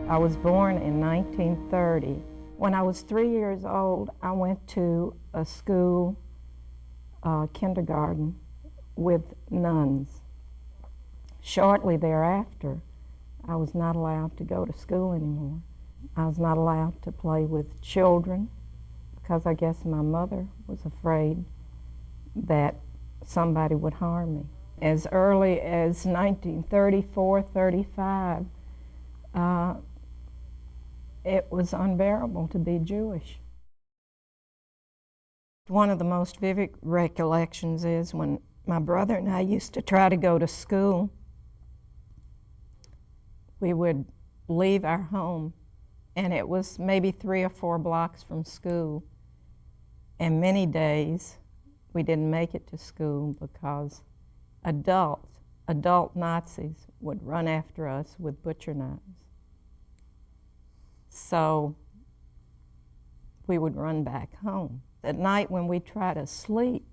I was born in 1930. When I was 3 years old, I went to a school, kindergarten, with nuns. Shortly thereafter, I was not allowed to go to school anymore. I was not allowed to play with children because I guess my mother was afraid that somebody would harm me. As early as 1934, 35, it was unbearable to be Jewish. One of the most vivid recollections is when my brother and I used to try to go to school. We would leave our home, and it was maybe 3 or 4 blocks from school. And many days we didn't make it to school because adult Nazis would run after us with butcher knives. So we would run back home. At night when we tried to sleep,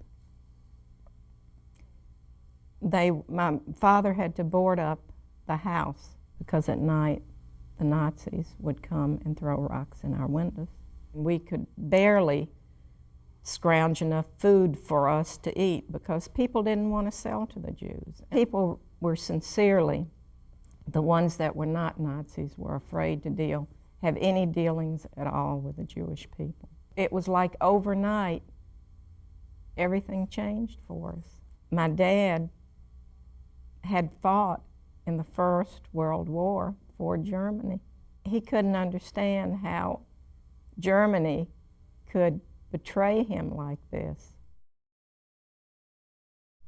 my father had to board up the house because at night the Nazis would come and throw rocks in our windows. We could barely scrounge enough food for us to eat because people didn't want to sell to the Jews. People were sincerely, the ones that were not Nazis were afraid to have any dealings at all with the Jewish people. It was like overnight, everything changed for us. My dad had fought in the First World War for Germany. He couldn't understand how Germany could betray him like this.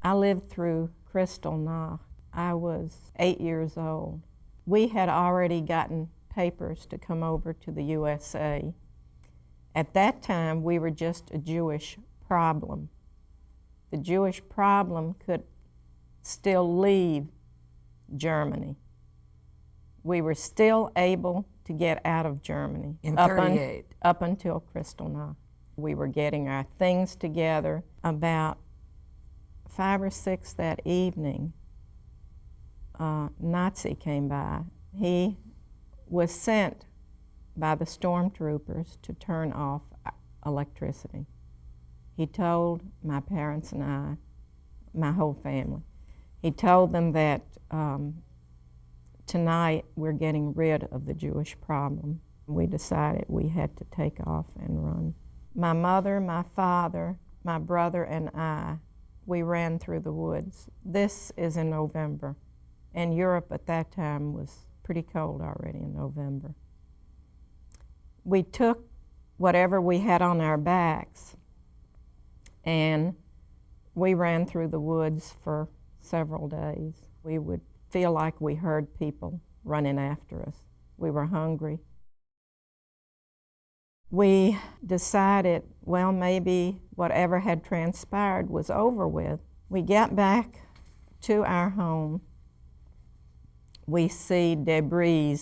I lived through Kristallnacht. I was 8 years old. We had already gotten papers to come over to the USA. At that time, we were just a Jewish problem. The Jewish problem could still leave Germany. We were still able to get out of Germany. In 1938. Up until Kristallnacht. We were getting our things together. About 5 or 6 that evening, a Nazi came by. He was sent by the stormtroopers to turn off electricity. He told my parents and I, my whole family, he told them that tonight we're getting rid of the Jewish problem. We decided we had to take off and run. My mother, my father, my brother, and I, we ran through the woods. This is in November, and Europe at that time was pretty cold already in November. We took whatever we had on our backs, and we ran through the woods for several days. We would feel like we heard people running after us. We were hungry. We decided, well, maybe whatever had transpired was over with. We got back to our home. We see debris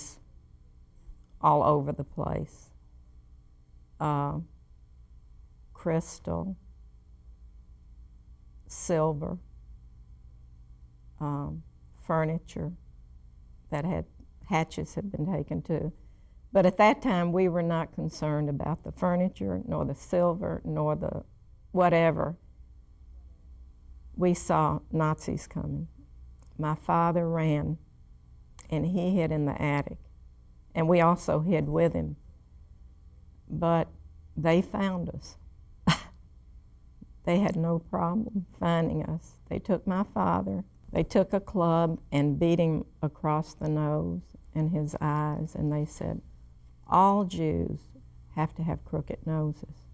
all over the place. Crystal, silver, furniture that hatches had been taken to. But at that time, we were not concerned about the furniture, nor the silver, nor the whatever. We saw Nazis coming. My father ran, and he hid in the attic. And we also hid with him. But they found us. They had no problem finding us. They took my father. They took a club and beat him across the nose and his eyes, and they said, all Jews have to have crooked noses.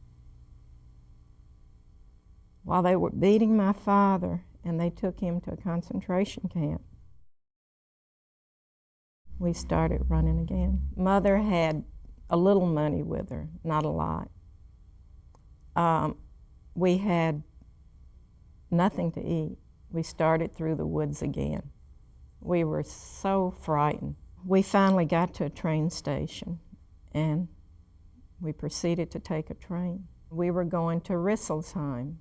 While they were beating my father, and they took him to a concentration camp, we started running again. Mother had a little money with her, not a lot. We had nothing to eat. We started through the woods again. We were so frightened. We finally got to a train station, and we proceeded to take a train. We were going to Risselsheim.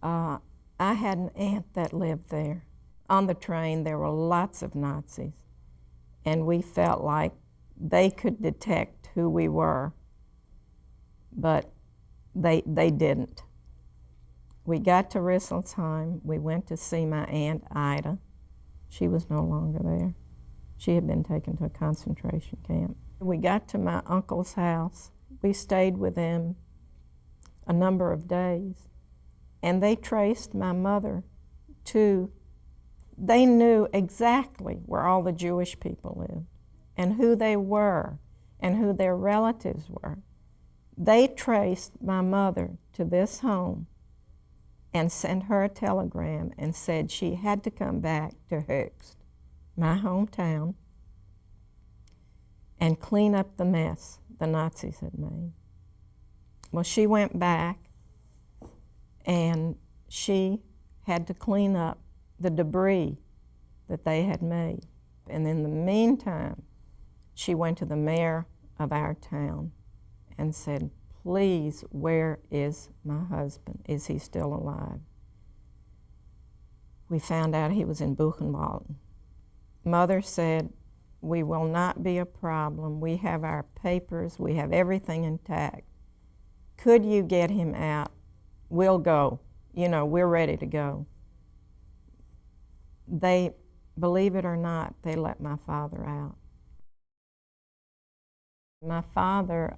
I had an aunt that lived there. On the train, there were lots of Nazis. and we felt like they could detect who we were, but they didn't. We got to Risselsheim. We went to see my Aunt Ida. She was no longer there. She had been taken to a concentration camp. We got to my uncle's house. We stayed with them a number of days, and they traced my mother to, they knew exactly where all the Jewish people lived and who they were and who their relatives were. They traced my mother to this home and sent her a telegram and said she had to come back to Höchst, my hometown, and clean up the mess the Nazis had made. Well, she went back and she had to clean up the debris that they had made. And in the meantime, she went to the mayor of our town and said, please, where is my husband? Is he still alive? We found out he was in Buchenwald. Mother said, we will not be a problem. We have our papers. We have everything intact. Could you get him out? We'll go. You know, we're ready to go. They, believe it or not, they let my father out. My father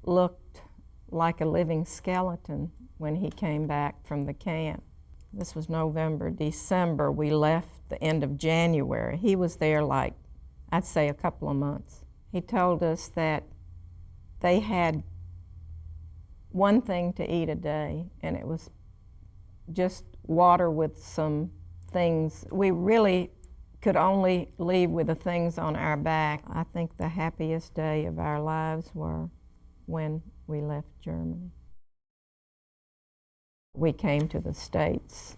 looked like a living skeleton when he came back from the camp. This was November, December. We left the end of January. He was there like, I'd say, a couple of months. He told us that they had one thing to eat a day, and it was just water with some things. We really could only leave with the things on our back. I think the happiest day of our lives were when we left Germany. We came to the States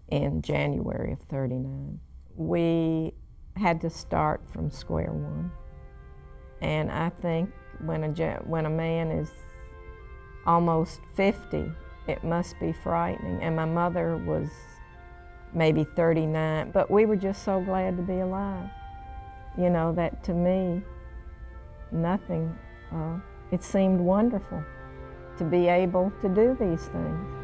in January of '39. We had to start from square one. And I think when a man is almost 50, it must be frightening. And my mother was maybe 39, but we were just so glad to be alive. You know, that to me, nothing, it seemed wonderful to be able to do these things.